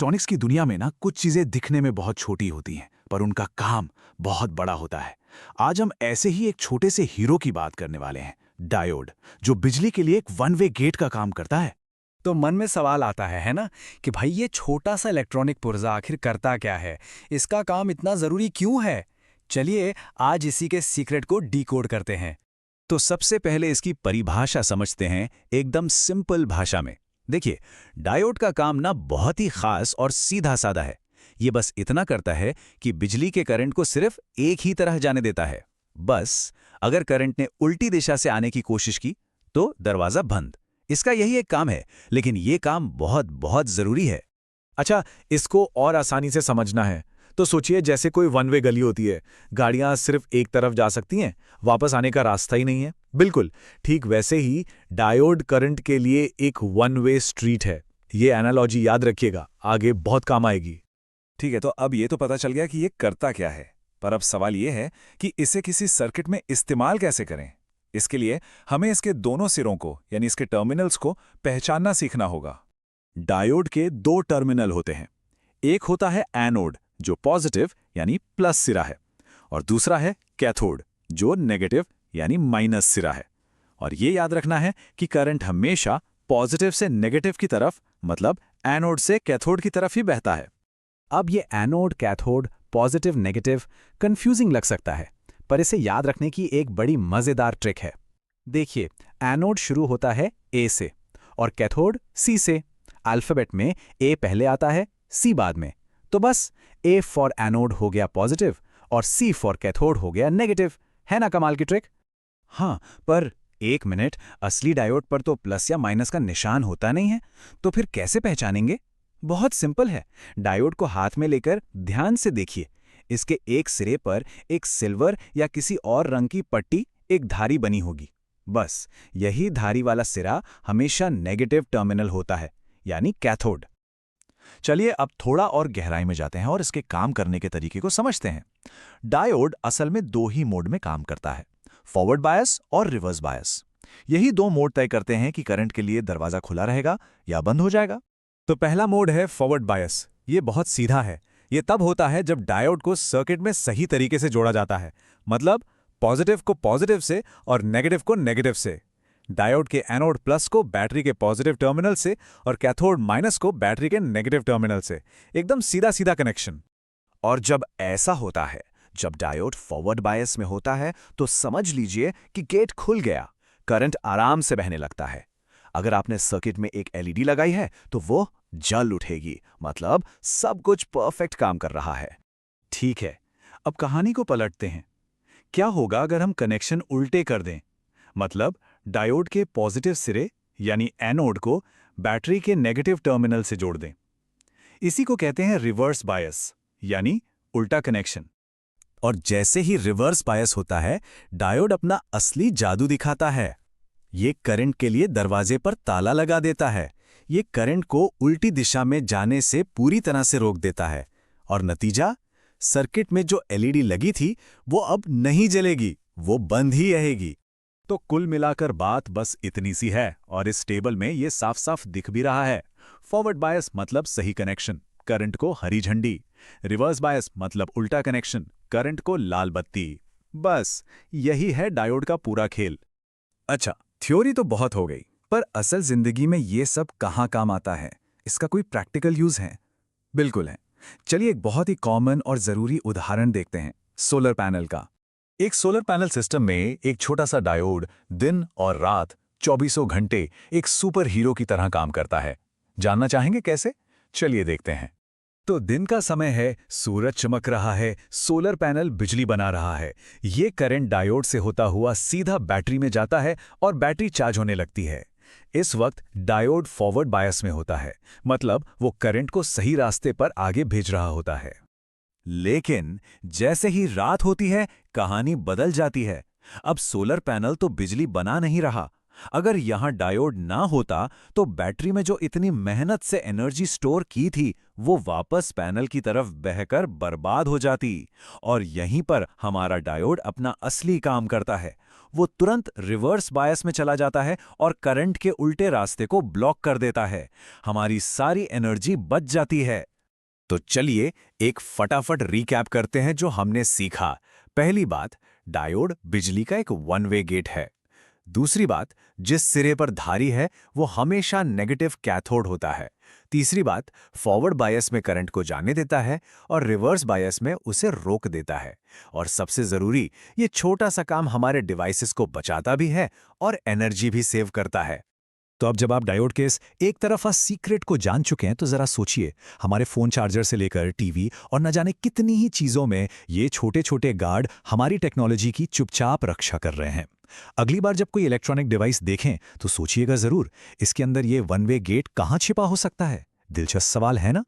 Electronics की दुनिया में ना कुछ चीजें दिखने में बहुत छोटी होती हैं, पर उनका काम बहुत बड़ा होता है। आज हम ऐसे ही एक छोटे से हीरो की बात करने वाले हैं, डायोड, जो बिजली के लिए एक वन वे गेट का काम करता है। तो मन में सवाल आता है ना, कि भाई ये छोटा सा इलेक्ट्रॉनिक पुर्जा आखिर करता क्या है, इसका काम इतना ज़रूरी क्यों है। चलिए आज इसी के सीक्रेट को डीकोड करते हैं। तो सबसे पहले इसकी परिभाषा समझते हैं, एकदम सिंपल भाषा में। देखिए, डायोड का काम ना बहुत ही खास और सीधा साधा है। ये बस इतना करता है कि बिजली के करंट को सिर्फ एक ही तरह जाने देता है। बस अगर करंट ने उल्टी दिशा से आने की कोशिश की तो दरवाजा बंद। इसका यही एक काम है, लेकिन ये काम बहुत बहुत जरूरी है। अच्छा, इसको और आसानी से समझना है तो सोचिए जैसे कोई वन वे गली होती है। गाड़ियां सिर्फ एक तरफ जा सकती हैं, वापस आने का रास्ता ही नहीं है। बिल्कुल ठीक वैसे ही डायोड करंट के लिए एक वन वे स्ट्रीट है। ये एनालॉजी याद रखिएगा, आगे बहुत काम आएगी। ठीक है, तो अब ये तो पता चल गया कि ये करता क्या है, पर अब सवाल ये है कि इसे किसी सर्किट में इस्तेमाल कैसे करें। इसके लिए हमें इसके दोनों सिरों को यानी इसके टर्मिनल्स को पहचानना सीखना होगा। डायोड के दो टर्मिनल होते हैं। एक होता है एनोड, जो पॉजिटिव यानी प्लस सिरा है, और दूसरा है कैथोड, जो नेगेटिव यानी माइनस सिरा है। और ये याद रखना है कि करंट हमेशा पॉजिटिव से नेगेटिव की तरफ, मतलब एनोड से कैथोड की तरफ ही बहता है। अब ये anode, cathode, positive, negative confusing लग सकता है, पर इसे याद रखने की एक बड़ी मजेदार ट्रिक है। देखिए, एनोड शुरू होता है ए से और कैथोड सी से। अल्फाबेट में ए पहले आता है, सी बाद में। तो बस ए फॉर एनोड हो गया पॉजिटिव और सी फॉर कैथोड हो गया नेगेटिव। है ना कमाल की ट्रिक? हाँ, पर एक मिनट, असली डायोड पर तो प्लस या माइनस का निशान होता नहीं है, तो फिर कैसे पहचानेंगे? बहुत सिंपल है। डायोड को हाथ में लेकर ध्यान से देखिए। इसके एक सिरे पर एक सिल्वर या किसी और रंग की पट्टी, एक धारी बनी होगी। बस यही धारी वाला सिरा हमेशा नेगेटिव टर्मिनल होता है, यानी कैथोड। चलिए अब थोड़ा और गहराई में जाते हैं और इसके काम करने के तरीके को समझते हैं। डायोड असल में दो ही मोड में काम करता है, फॉरवर्ड बायस और रिवर्स बायस। यही दो मोड तय करते हैं कि करंट के लिए दरवाजा खुला रहेगा या बंद हो जाएगा। तो पहला मोड है फॉरवर्ड बायस। ये बहुत सीधा है। ये तब होता है जब डायोड को सर्किट में सही तरीके से जोड़ा जाता है, मतलब पॉजिटिव को पॉजिटिव से और नेगेटिव को नेगेटिव से। डायोड के एनोड प्लस को बैटरी के पॉजिटिव टर्मिनल से और कैथोड माइनस को बैटरी के नेगेटिव टर्मिनल से। एकदम सीधा सीधा कनेक्शन। और जब ऐसा होता है, जब डायोड फॉरवर्ड बायस में होता है, तो समझ लीजिए कि गेट खुल गया, करंट आराम से बहने लगता है। अगर आपने सर्किट में एक एलईडी लगाई है तो वो जल उठेगी, मतलब सब कुछ परफेक्ट काम कर रहा है। ठीक है, अब कहानी को पलटते हैं। क्या होगा अगर हम कनेक्शन उल्टे कर दें? मतलब डायोड के पॉजिटिव सिरे यानी एनोड को बैटरी के नेगेटिव टर्मिनल से जोड़ दें। इसी को कहते हैं रिवर्स बायस, यानी उल्टा कनेक्शन। और जैसे ही रिवर्स बायस होता है, डायोड अपना असली जादू दिखाता है। ये करंट के लिए दरवाजे पर ताला लगा देता है। ये करंट को उल्टी दिशा में जाने से पूरी तरह से रोक देता है। और नतीजा, सर्किट में जो एलईडी लगी थी वो अब नहीं जलेगी, वो बंद ही रहेगी। तो कुल मिलाकर बात बस इतनी सी है, और इस टेबल में ये साफ साफ दिख भी रहा है। फॉरवर्ड बायस मतलब सही कनेक्शन, करंट को हरी झंडी। रिवर्स बायस मतलब उल्टा कनेक्शन, करंट को लाल बत्ती। बस यही है डायोड का पूरा खेल। अच्छा, थ्योरी तो बहुत हो गई, पर असल जिंदगी में ये सब कहाँ काम आता है? इसका कोई प्रैक्टिकल यूज है? बिल्कुल है। चलिए एक बहुत ही कॉमन और जरूरी उदाहरण देखते हैं, सोलर पैनल का। एक सोलर पैनल सिस्टम में एक छोटा सा डायोड दिन और रात 24 घंटे एक सुपर हीरो की तरह काम करता है। जानना चाहेंगे कैसे? चलिए देखते हैं। तो दिन का समय है, सूरज चमक रहा है, सोलर पैनल बिजली बना रहा है। ये करंट डायोड से होता हुआ सीधा बैटरी में जाता है और बैटरी चार्ज होने लगती है। इस वक्त डायोड फॉरवर्ड बायस में होता है, मतलब वो करंट को सही रास्ते पर आगे भेज रहा होता है। लेकिन जैसे ही रात होती है, कहानी बदल जाती है। अब सोलर पैनल तो बिजली बना नहीं रहा। अगर यहां डायोड ना होता तो बैटरी में जो इतनी मेहनत से एनर्जी स्टोर की थी वो वापस पैनल की तरफ बहकर बर्बाद हो जाती। और यहीं पर हमारा डायोड अपना असली काम करता है। वो तुरंत रिवर्स बायस में चला जाता है और करंट के उल्टे रास्ते को ब्लॉक कर देता है। हमारी सारी एनर्जी बच जाती है। तो चलिए एक फटाफट रीकैप करते हैं जो हमने सीखा। पहली बात, डायोड बिजली का एक वन वे गेट है। दूसरी बात, जिस सिरे पर धारी है वो हमेशा नेगेटिव कैथोड होता है। तीसरी बात, फॉरवर्ड बायस में करंट को जाने देता है और रिवर्स बायस में उसे रोक देता है। और सबसे जरूरी, ये छोटा सा काम हमारे डिवाइसेस को बचाता भी है और एनर्जी भी सेव करता है। तो अब जब आप डायोड के इस एक तरफा सीक्रेट को जान चुके हैं तो जरा सोचिए, हमारे फोन चार्जर से लेकर टीवी और न जाने कितनी ही चीजों में ये छोटे छोटे गार्ड हमारी टेक्नोलॉजी की चुपचाप रक्षा कर रहे हैं। अगली बार जब कोई इलेक्ट्रॉनिक डिवाइस देखें तो सोचिएगा जरूर, इसके अंदर ये वन वे गेट कहाँ छिपा हो सकता है। दिलचस्प सवाल है ना?